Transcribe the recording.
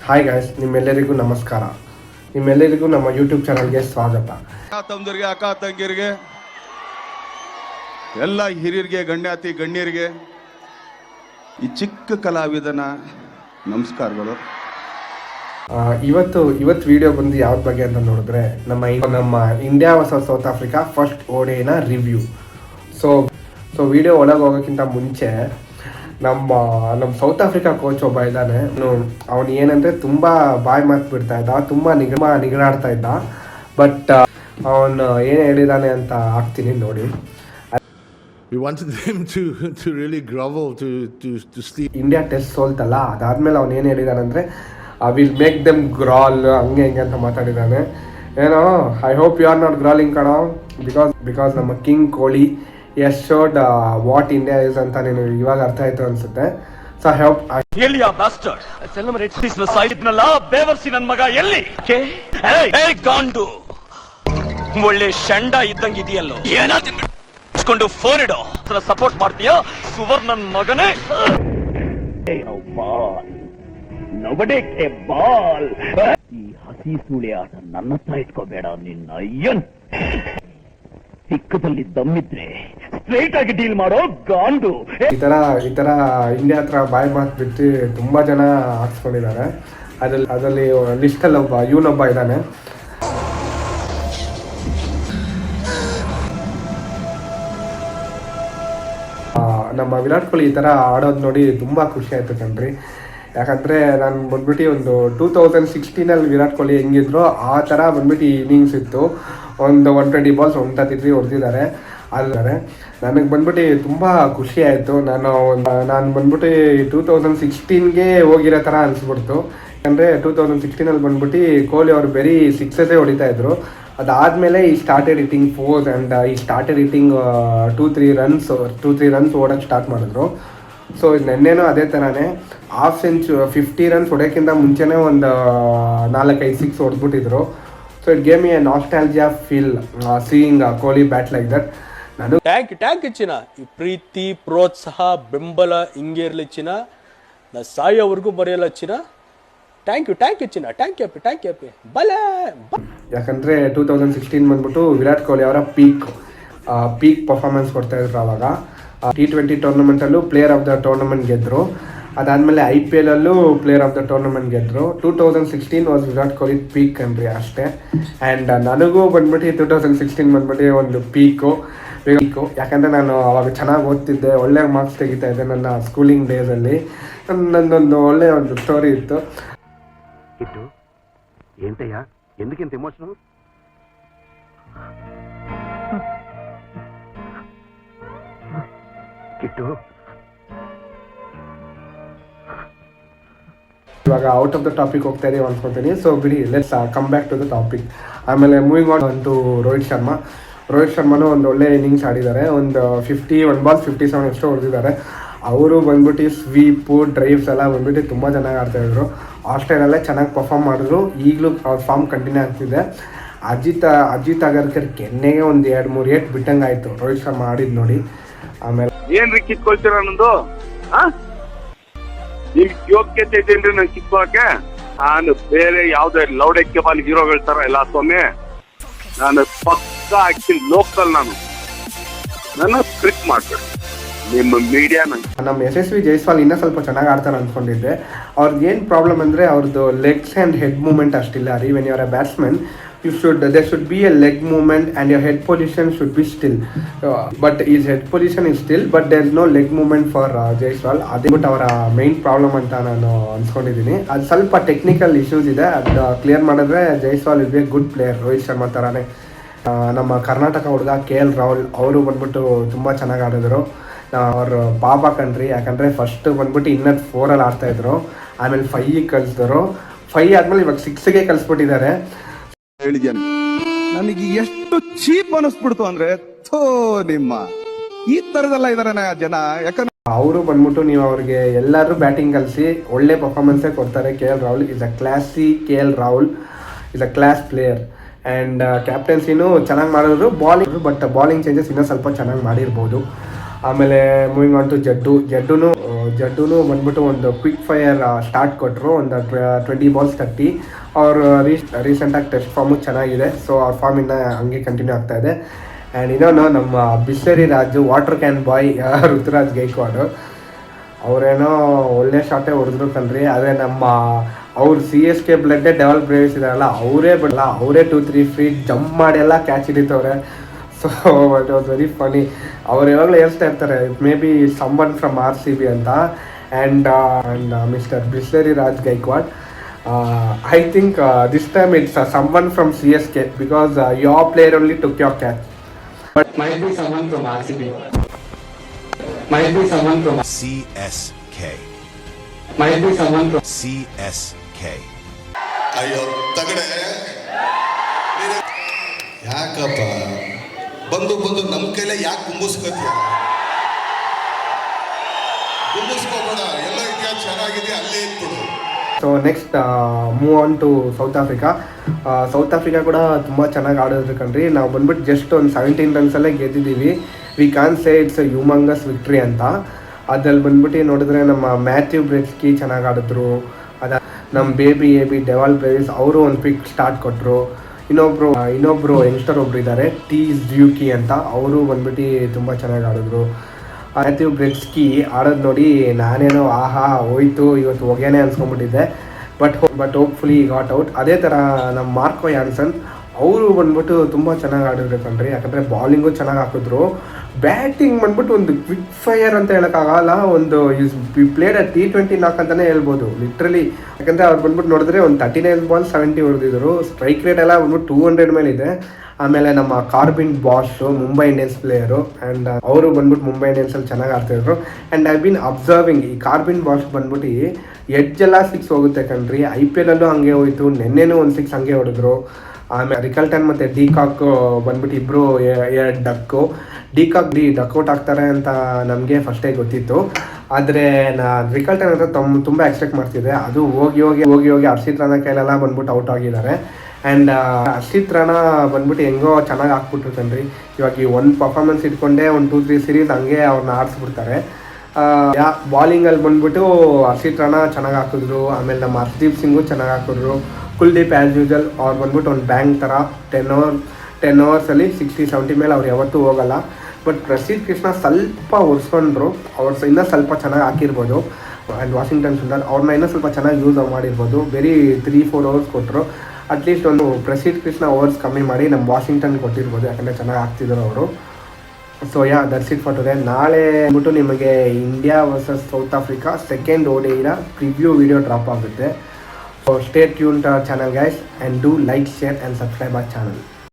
Hi guys, ನಿಮ್ಮೆಲ್ಲರಿಗೂ ನಮಸ್ಕಾರ. ನಿಮ್ಮೆಲ್ಲರಿಗೂ ನಮ್ಮ ಯೂಟ್ಯೂಬ್ ಚಾನಲ್ಗೆ ಸ್ವಾಗತ. ತಮ್ಮದರಿಗೆ, ಅಕ್ಕ ತಂಗಿರಿಗೆ, ಎಲ್ಲ ಹಿರಿಯರಿಗೆ, ಗಣ್ಯರಿಗೆ ಈ ಚಿಕ್ಕ ಕಲಾವಿದನ ನಮಸ್ಕಾರಗಳು. ಇವತ್ತು ವಿಡಿಯೋ ಬಂದು ಯಾವ್ದು ಬಗ್ಗೆ ಅಂತ ನೋಡಿದ್ರೆ ನಮ್ಮ India versus South Africa first ಓಡಿನ ರಿವ್ಯೂ. ಸೊ ವಿಡಿಯೋ ಒಳಗೆ ಹೋಗೋಕ್ಕಿಂತ ಮುಂಚೆ ನಮ್ಮ ಸೌತ್ ಆಫ್ರಿಕಾ ಕೋಚ್ ಒಬ್ಬ ಇದ್ದಾನೆ. ಅವನು ಏನಂದರೆ ತುಂಬ ಬಾಯಿ ಮಾತು ಬಿಡ್ತಾ ಇದ್ದ, ತುಂಬ ನಿಗಡಾಡ್ತಾ ಇದ್ದ. ಬಟ್ ಅವನು ಏನು ಹೇಳಿದಾನೆ ಅಂತ ಹಾಕ್ತೀನಿ ನೋಡಿ. We wanted them to really grovel, to sleep. India test ಸೋಲ್ತಲ್ಲ, ಅದಾದಮೇಲೆ ಅವನು ಏನು ಹೇಳಿದಾನಂದರೆ ವಿಲ್ ಮೇಕ್ ದೆಮ್ ಗ್ರಾಲ್, ಹಂಗೆ ಹಿಂಗೆ ಅಂತ ಮಾತಾಡಿದ್ದಾನೆ. ಏನೋ I hope you are not groveling ಕಣೋ, ಬಿಕಾಸ್ ನಮ್ಮ king Kohli has showed what India is ಅಂತ ನೀನು ಇವಾಗ ಅರ್ಥ ಆಯ್ತು ಅನ್ಸುತ್ತೆ. ಸೊ ಐ ಹೋಪ್ ಎಲ್ಲಿಯ ಬಾಸ್ಟರ್ಡ್ ಸೆಲೆಬ್ರೇಟ್ ನ ಸೈಡ್ನಲ್ಲ ಬೇವರ್ಸಿ ನನ್ನ ಮಗ ಎಲ್ಲಿ ಗಾಂಡು ಒಳ್ಳೆ ಶಂಡ ಇದ್ದಂಗಿದೆಯಲ್ಲೋ, ಏನಾದ್ರು ಫೋನ್ ಇಡೋ, ಸಪೋರ್ಟ್ ಮಾಡ್ತೀಯಾ ಸುವರ್ಣನ್ ಮಗನೇ? ಬಾಲ್ ಈ ಹಸಿ ಸೂಳೆ ಆಟ ನನ್ನ ಹತ್ರ ಇಟ್ಕೋಬೇಡ ನಿನ್ನ ಅಯ್ಯನ್. ಸಿಕ್ಕದಲ್ಲಿ ದಮ್ಮಿದ್ರೆ ಸ್ಟ್ರೈಟ್ ಆಗಿ ಡೀಲ್ ಮಾಡೋ ಗಾಂಡು. ಈ ತರ ಇಂಡಿಯಾ ಹತ್ರ ಬಾಯಿ ಮಾತು ಬಿಟ್ಟು ತುಂಬಾ ಜನ ಹಾಕ್ಸ್ಕೊಂಡಿದ್ದಾರೆ. ಅದರಲ್ಲಿ ಲಿಸ್ಟಲ್ಲಿ ಇವನೊಬ್ಬ ಇದ್ದಾನೆ. ನಮ್ಮ ವಿರಾಟ್ ಕೊಹ್ಲಿ ಈ ಥರ ಆಡೋದು ನೋಡಿ ತುಂಬ ಖುಷಿ ಆಯಿತು ಕಣ್ರಿ. ಯಾಕಂದರೆ ನಾನು ಬಂದ್ಬಿಟ್ಟು ಒಂದು 2016 ವಿರಾಟ್ ಕೊಹ್ಲಿ ಹೆಂಗಿದ್ರು ಆ ಥರ ಬಂದ್ಬಿಟ್ಟು ಇನ್ನಿಂಗ್ಸ್ ಇತ್ತು. ಒಂದು 120 ಬಾಲ್ಸ್ 133 ಹೊಡೆದಿದ್ದಾರೆ. ಅಲ್ಲದೆ ನನಗೆ ಬಂದ್ಬಿಟ್ಟು ತುಂಬ ಖುಷಿ ಆಯಿತು. ನಾನು ಬಂದ್ಬಿಟ್ಟು 2016ಗೆ ಹೋಗಿರೋ ಥರ ಅನಿಸ್ಬಿಡ್ತು. ಯಾಕಂದರೆ 2016 ಬಂದ್ಬಿಟ್ಟು ಕೊಹ್ಲಿ ಅವರು ಬರೀ ಸಿಕ್ಸಸ್ಸೇ ಹೊಡಿತಾ ಇದ್ರು. ಅದಾದಮೇಲೆ ಈ ಸ್ಟಾರ್ಟೆಡ್ ಹಿಟ್ಟಿಂಗ್ 4 ಆ್ಯಂಡ್ ಈ ಸ್ಟಾರ್ಟೆಡ್ ಹಿಟ್ಟಿಂಗ್ 2-3 ರನ್ಸ್ ಓಡೋಕ್ಕೆ ಸ್ಟಾರ್ಟ್ ಮಾಡಿದ್ರು. ಸೊ ನೆನ್ನೆನೂ ಅದೇ ಥರನೇ ಹಾಫ್ ಸೆಂಚುರಿ 50 ರನ್ಸ್ ಹೊಡೆಯೋಕ್ಕಿಂತ ಮುಂಚೆನೇ ಒಂದು 4-5 ಸಿಕ್ಸ್ ಹೊಡೆದ್ಬಿಟ್ಟಿದ್ರು. So it gave a nostalgia feel seeing Kohli bat like that. ನಾನು ಟ್ಯಾಂಕ್ ಇಚ್ಚಿನ ಈ ಪ್ರೀತಿ, ಪ್ರೋತ್ಸಾಹ, ಬೆಂಬಲ ಹಿಂಗೆ ಇರಲಿ ಚಿನ್ನ, ನಾ ಸಾಯೋವರೆಗೂ ಬರೆಯಲ್ಲ ಚಿನ್ನ. ಥ್ಯಾಂಕ್ ಯು ಚಿನ್ನ, ಥ್ಯಾಂಕ್ ಯು ಬಲೆ. ಯಾಕಂದರೆ 2016 ಬಂದ್ಬಿಟ್ಟು ವಿರಾಟ್ ಕೊಹ್ಲಿ ಅವರ ಪೀಕ್ ಪರ್ಫಾರ್ಮೆನ್ಸ್ ಕೊಡ್ತಾಯಿದ್ರು. ಆವಾಗ T20 ಟೂರ್ನಮೆಂಟಲ್ಲೂ ಪ್ಲೇಯರ್ ಆಫ್ ದ ಟೂರ್ನಮೆಂಟ್ ಗೆದ್ದರು. ಅದಾದಮೇಲೆ IPL ಅಲ್ಲೂ ಪ್ಲೇಯರ್ ಆಫ್ ದ ಟೂರ್ನಮೆಂಟ್ ಗೆದ್ದರು. 2016 ವಾಸ್ ವಿರಾಟ್ ಕೊಹ್ಲಿ ಪೀಕ್ ಕಂಡ್ರಿ ಅಷ್ಟೇ. ಆ್ಯಂಡ್ ನನಗೂ ಬಂದ್ಬಿಟ್ಟು 2016 ಬಂದ್ಬಿಟ್ಟು ಒಂದು ಪೀಕು. ಯಾಕಂದರೆ ನಾನು ಅವಾಗ ಚೆನ್ನಾಗಿ ಓದ್ತಿದ್ದೆ, ಒಳ್ಳೆ ಮಾರ್ಕ್ಸ್ ತೆಗಿತಾ ಇದ್ದೆ ನನ್ನ ಸ್ಕೂಲಿಂಗ್ ಡೇಸಲ್ಲಿ. ನನ್ನೊಂದು ಒಳ್ಳೆಯ ಒಂದು ಸ್ಟೋರಿ ಇತ್ತು. ఏంటయ్యా ఎందుకింత ఎమోషనల్? ಕಿಟ್ಟು ಇವಾಗ ಔಟ್ ಆಫ್ ದ ಟಾಪಿಕ್ ಹೋಗ್ತಾ ಇದೀವಿ ಅನ್ಕೊತೀನಿ. ಸೊ ಬಿಡಿ, let's come back to the topic. ಆಮೇಲೆ ಮೂವಿಂಗ್ ಆನ್ ಟು ರೋಹಿತ್ ಶರ್ಮನೂ ಒಂದು ಒಳ್ಳೆ ಇನ್ನಿಂಗ್ಸ್ ಆಡಿದ್ದಾರೆ. ಒಂದು 51 ಬಾಲ್ಸ್ 57 ಎಷ್ಟು ಹೊಡೆದಿದ್ದಾರೆ. ಅವರು ಬಂದ್ಬಿಟ್ಟು ಸ್ವೀಪು, ಡ್ರೈವ್ಸ್ ಎಲ್ಲ ಬಂದ್ಬಿಟ್ಟು ತುಂಬ ಚೆನ್ನಾಗಿ ಆಡ್ತಾಯಿದ್ರು. ಆಸ್ಟ್ರೇಲಿಯಲ್ಲೇ ಚೆನ್ನಾಗಿ ಪರ್ಫಾರ್ಮ್ ಮಾಡಿದ್ರು. ಈಗಲೂ ಅವ್ರ ಫಾರ್ಮ್ ಕಂಟಿನ್ಯೂ ಆಗ್ತಿದೆ. ಅಜಿತ್ ಅಗರ್ಕರ್ ಕೆನ್ನೆಗೆ ಒಂದು 2-3 ಏಟ್ ಬಿಟ್ಟಂಗೆ ಆಯಿತು ರೋಹಿತ್ ಶರ್ಮಾ ಆಡಿದ್ದು ನೋಡಿ. ಆಮೇಲೆ ಏನ್ರಿ ಕಿತ್ಕೊಳ್ತೀರ ನಂದು? ನಿಮ್ಗೆ ಯೋಗ್ಯತೆ ಇದೇನ್ರಿ ನಂಗೆ ಕಿತ್ಕೊಳಕ್ಕೆ? ನಾನು ಬೇರೆ ಯಾವ್ದೇ ಲೌಡಕ್ಕೆ ಬಾಲ್ ಹೀರೋಗಳ ತರ ಎಲ್ಲ ಸ್ವಾಮಿ. ನಾನು ಪಕ್ಕ ಆಕ್ಚುಲಿ ಲೋಕಲ್. ನನ್ನ ಸ್ಕ್ರಿಪ್ಟ್ ಮಾಡ್ಬೇಡಿ ನಿಮ್ಮ ಮೀಡಿಯಾ. ನಮ್ಮ ಯಶಸ್ವಿ ಜೈಸ್ವಾಲ್ ಇನ್ನೂ ಸ್ವಲ್ಪ ಚೆನ್ನಾಗಿ ಆಡ್ತಾರೆ ಅಂದ್ಕೊಂಡಿದ್ದೆ. ಅವ್ರದ್ದು ಏನು ಪ್ರಾಬ್ಲಮ್ ಅಂದರೆ ಅವ್ರದ್ದು ಲೆಗ್ಸ್ ಆ್ಯಂಡ್ ಹೆಡ್ ಮೂವ್ಮೆಂಟ್ ಅಷ್ಟಿಲ್ಲ ರೀ. When you are a batsman there should be a leg movement and your head position should be still. But his head position is still, but there is no leg movement for Jaiswal. ಅದೇ ಬಿಟ್ಟು ಅವರ main problem ಅಂತ ನಾನು ಅನ್ಸ್ಕೊಂಡಿದ್ದೀನಿ. ಅದು ಸ್ವಲ್ಪ technical issues ಇದೆ. ಅದು clear ಮಾಡಿದ್ರೆ Jaiswal is B A good player. Rohit Sharma ಥರನೇ. ನಮ್ಮ ಕರ್ನಾಟಕ ಹುಡುಗ KL ರಾಹುಲ್ ಅವರು ಬಂದ್ಬಿಟ್ಟು ತುಂಬ ಚೆನ್ನಾಗಿ ಆಡಿದ್ರು. ಅವರು ಪಾಪ ಕಣ್ರಿ. ಯಾಕಂದರೆ ಫಸ್ಟ್ ಬಂದ್ಬಿಟ್ಟು ಇನ್ನದ್ದು 4 ಆಡ್ತಾಯಿದ್ರು. ಆಮೇಲೆ 5 ಕಳಿಸಿದ್ರು. 5 ಆದಮೇಲೆ ಇವಾಗ 6ಗೆ ಕಳಿಸ್ಬಿಟ್ಟಿದ್ದಾರೆ. ಹೇಳಿದ್ದೇನೆ, ನನಗೆ ಎಷ್ಟು ಚೀಪ್ ಅನಿಸ್ಬಿಡ್ತು ಅಂದ್ರೆ ನಿಮ್ಮ ಈ ತರದೆಲ್ಲ ಇದಾರೆ ಜನ. ಯಾಕಂದ್ರೆ ಅವರು ಬಂದ್ಬಿಟ್ಟು ನೀವು ಅವ್ರಿಗೆ ಎಲ್ಲರೂ ಬ್ಯಾಟಿಂಗ್ ಕಲಿಸಿ ಒಳ್ಳೆ ಪರ್ಫಾರ್ಮೆನ್ಸೇ ಕೊಡ್ತಾರೆ. KL Rahul is a classy. KL Rahul is a class player. And ಕ್ಯಾಪ್ಟನ್ಸಿನೂ ಚೆನ್ನಾಗಿ ಮಾಡಿದ್ರು. ಬಾಲಿಂಗ್ ಚೇಂಜಸ್ ಇನ್ನೂ ಸ್ವಲ್ಪ ಚೆನ್ನಾಗಿ ಮಾಡಿರ್ಬೋದು. ಆಮೇಲೆ ಮೂವಿಂಗ್ ಆನ್ ಟು ಜಡ್ಡುನು ಜಡ್ಡುನು ಬಂದ್ಬಿಟ್ಟು ಒಂದು ಕ್ವಿಕ್ ಫೈರ್ ಸ್ಟಾರ್ಟ್ ಕೊಟ್ಟರು, ಒಂದು 20 ಬಾಲ್ಸ್ ತಟ್ಟಿ. ಅವರು ರೀಸೆಂಟಾಗಿ ಟೆಸ್ಟ್ ಫಾರ್ಮು ಚೆನ್ನಾಗಿದೆ, ಸೊ ಅವ್ರ ಫಾರ್ಮಿಂದ ಹಂಗೆ ಕಂಟಿನ್ಯೂ ಆಗ್ತಾ ಇದೆ. ಆ್ಯಂಡ್ ಇನ್ನೊಂದು ನಮ್ಮ ಬಿಸ್ಲರಿ ರಾಜು ವಾಟರ್ ಕ್ಯಾನ್ ಬಾಯ್ ಋತುರಾಜ್ ಗೈಕ್ವಾಡ್, ಅವರೇನೋ ಒಳ್ಳೆ ಶಾಟೇ ಹೊಡೆದ್ರು ಕಣ್ರಿ. ಆದರೆ ನಮ್ಮ ಅವ್ರು CSK ಬ್ಲಡ್ಡೇ ಡೆವಲ್ ಬ್ರೇವ್ಸ್ ಇದಾರಲ್ಲ, ಅವರೇ 2-3 ಫೀಟ್ ಜಂಪ್ ಮಾಡಿ ಎಲ್ಲ ಕ್ಯಾಚ್ ಹಿಡಿತವ್ರೆ. So it was very funny. ಅವ್ರು ಯಾವಾಗಲೂ ಹೇಳ್ತಾ ಇರ್ತಾರೆ maybe someone from RCB ಅಂತ. And mister Bisleri Raj Gaikwad, I think this time it's someone from CSK because your player only took your catch. But might be someone from RCB. Might be someone from CSK. Might be someone from CSK. ಅಯ್ಯೋ ತಗಡೆ ಯಾಕಪ್ಪ ಬಂದು ನಮ್ಮ ಕೈಲೇ ಯಾಕೆ ಕುಂಬಿಸ್ಕೋತೀಯ? ಕುಂಬಿಸ್ಕೋಬೇಡ, ಎಲ್ಲ ಇದೆಯಾ ಚೆನ್ನಾಗಿದೆ ಅಲ್ಲೇ ಇಟ್ಬಿಡು. So next move on to South Africa. South Africa ಕೂಡ ತುಂಬ ಚೆನ್ನಾಗಿ ಆಡಿದ್ರು ಕಣ್ರಿ. ನಾವು ಬಂದ್ಬಿಟ್ಟು ಜಸ್ಟ್ ಒಂದು 17 ರನ್ಸಲ್ಲೇ ಗೆದ್ದಿದ್ದೀವಿ. We can say it's a humongous victory ಅಂತ. ಅದ್ರಲ್ಲಿ ಬಂದ್ಬಿಟ್ಟು ನೋಡಿದ್ರೆ ನಮ್ಮ ಮ್ಯಾಥ್ಯೂ ಬ್ರೆಟ್ಸ್ಕಿ ಚೆನ್ನಾಗಿ ಆಡಿದ್ರು. ನಮ್ಮ ಬೇಬಿ ಡೆವಾಲ್ ಬ್ರೇವಿಸ್ ಅವರು ಒಂದು ಕ್ವಿಕ್ ಸ್ಟಾರ್ಟ್ ಕೊಟ್ಟರು. ಇನ್ನೊಬ್ರು ಯಂಗ್ಸ್ಟರ್ ಒಬ್ರು ಇದ್ದಾರೆ ಟೀಸ್ ಡ್ಯೂಕಿ ಅಂತ, ಅವರು ಬಂದ್ಬಿಟ್ಟು ತುಂಬ ಚೆನ್ನಾಗಿ ಆಡಿದ್ರು. ಮ್ಯಾಥ್ಯೂ ಬ್ರೆಟ್ಸ್ಕಿ ಆಡೋದು ನೋಡಿ ನಾನೇನೋ ಆಹಾ ಹೋಯ್ತು ಇವತ್ತು ಹೋಗ್ಯಾನೆ ಅನ್ಸ್ಕೊಂಡ್ಬಿಟ್ಟಿದ್ದೆ. But hopefully got out. ಅದೇ ಥರ ನಮ್ಮ ಮಾರ್ಕೋ ಯಾನ್ಸನ್ ಅವರು ಬಂದ್ಬಿಟ್ಟು ತುಂಬ ಚೆನ್ನಾಗಿ ಆಡಿದ್ರು ಕಣ್ರಿ. ಯಾಕಂದರೆ ಬಾಲಿಂಗು ಚೆನ್ನಾಗಿ ಹಾಕಿದ್ರು, ಬ್ಯಾಟಿಂಗ್ ಬಂದ್ಬಿಟ್ಟು ಒಂದು ಕ್ವಿಕ್ ಫೈರ್ ಅಂತ ಹೇಳೋಕ್ಕಾಗಲ್ಲ, ಒಂದು ಪ್ಲೇಡ್ T20 ನಾಕ್ ಅಂತಲೇ ಹೇಳ್ಬೋದು ಲಿಟ್ರಲಿ. ಯಾಕಂದರೆ ಅವ್ರು ಬಂದ್ಬಿಟ್ಟು ನೋಡಿದ್ರೆ ಒಂದು 39 ಬಾಲ್ 70 ಹೊಡೆದಿದ್ರು. ಸ್ಟ್ರೈಕ್ ರೇಟ್ ಎಲ್ಲ ಬಂದ್ಬಿಟ್ಟು 200 ಮೇಲಿದೆ. ಆಮೇಲೆ ನಮ್ಮ Corbin Bosch Mumbai Indians player, and ಅವರು ಬಂದ್ಬಿಟ್ಟು ಮುಂಬೈ ಇಂಡಿಯನ್ಸಲ್ಲಿ ಚೆನ್ನಾಗಿ ಆಡ್ತಾಯಿದ್ರು. ಆ್ಯಂಡ್ ಐ ಬಿನ್ ಅಬ್ಸರ್ವಿಂಗ್ ಈ ಕಾರ್ಬಿನ್ ಬಾಷ್ ಬಂದ್ಬಿಟ್ಟು ಎಡ್ಜೆಲ್ಲ 6 ಹೋಗುತ್ತೆ ಕಣ್ರಿ. IPL ಅಲ್ಲೂ ಹಂಗೆ ಹೋಯ್ತು, ನೆನ್ನೆನೂ ಒಂದು 6 ಹಂಗೆ ಹೊಡೆದ್ರು. ಆಮೇಲೆ ರಿಕಲ್ಟನ್ ಮತ್ತು ಡಿಕಾಕ್ ಬಂದ್ಬಿಟ್ಟು ಇಬ್ಬರು ಡಕ್ಕು. ಡಕ್ಔಟ್ ಆಗ್ತಾರೆ ಅಂತ ನಮಗೆ ಫಸ್ಟೇ ಗೊತ್ತಿತ್ತು, ಆದರೆ ರಿಕಲ್ಟನ್ ಅಂತ ತುಂಬ ಎಕ್ಸ್ಪೆಕ್ಟ್ ಮಾಡ್ತಿದ್ದೆ. ಅದು ಹೋಗಿ ಹರ್ಷಿತ್ ರಾಣಾ ಕೈಲೆಲ್ಲ ಬಂದ್ಬಿಟ್ಟು ಔಟ್ ಆಗಿದ್ದಾರೆ. ಆ್ಯಂಡ್ ಹರ್ಷಿತ್ ರಾಣಾ ಬಂದ್ಬಿಟ್ಟು ಹೆಂಗೋ ಚೆನ್ನಾಗಿ ಹಾಕ್ಬಿಟ್ರು ಕಣ್ರಿ. ಇವಾಗ ಈ ಒಂದು ಪರ್ಫಾರ್ಮೆನ್ಸ್ ಇಟ್ಕೊಂಡೇ ಒಂದು 2-3 ಸೀರೀಸ್ ಹಂಗೆ ಅವ್ರನ್ನ ಆಡಿಸ್ಬಿಡ್ತಾರೆ. ಬಾಲಿಂಗಲ್ಲಿ ಬಂದ್ಬಿಟ್ಟು ಹರ್ಷಿತ್ ರಾಣಾ ಚೆನ್ನಾಗಿ ಹಾಕಿದ್ರು. ಆಮೇಲೆ ನಮ್ಮ ಹರ್ಷದೀಪ್ ಸಿಂಗು ಚೆನ್ನಾಗಿ ಹಾಕಿದ್ರು. ಕುಲ್ದೀಪ್ ಆ್ಯಸ್ ಯೂಶಲ್ ಅವ್ರು ಬಂದ್ಬಿಟ್ಟು ಒಂದು ಬ್ಯಾಂಕ್ ಥರ 10 ಓವರ್ಸಲ್ಲಿ 60-70 ಮೇಲೆ ಅವ್ರು ಯಾವತ್ತೂ ಹೋಗಲ್ಲ. ಬಟ್ ಪ್ರಸಿದ್ಧ ಕೃಷ್ಣ ಸ್ವಲ್ಪ ಒರೆಸ್ಕೊಂಡ್ರು, ಅವ್ರು ಇನ್ನೂ ಸ್ವಲ್ಪ ಚೆನ್ನಾಗಿ ಹಾಕಿರ್ಬೋದು. ಆ್ಯಂಡ್ ವಾಷಿಂಗ್ಟನ್ ಸುಂದರ್ ಅವ್ರನ್ನ ಇನ್ನೂ ಸ್ವಲ್ಪ ಚೆನ್ನಾಗಿ ಯೂಸ್ ಮಾಡಿರ್ಬೋದು. ಬರೀ 3-4 ಓವರ್ಸ್ ಕೊಟ್ಟರು. ಅಟ್ಲೀಸ್ಟ್ ಒಂದು ಪ್ರಸಿದ್ಧ ಕೃಷ್ಣ ಓವರ್ಸ್ ಕಮ್ಮಿ ಮಾಡಿ ನಮ್ಮ ವಾಷಿಂಗ್ಟನ್ ಕೊಟ್ಟಿರ್ಬೋದು, ಯಾಕಂದರೆ ಚೆನ್ನಾಗಿ ಆಗ್ತಿದ್ರು ಅವರು. So that's it for today. ನಾಳೆ ಅಂದ್ಬಿಟ್ಟು ನಿಮಗೆ India versus South Africa second ODI preview video drop ಆಗುತ್ತೆ. So stay tuned to our channel guys, and do like, share and subscribe our channel.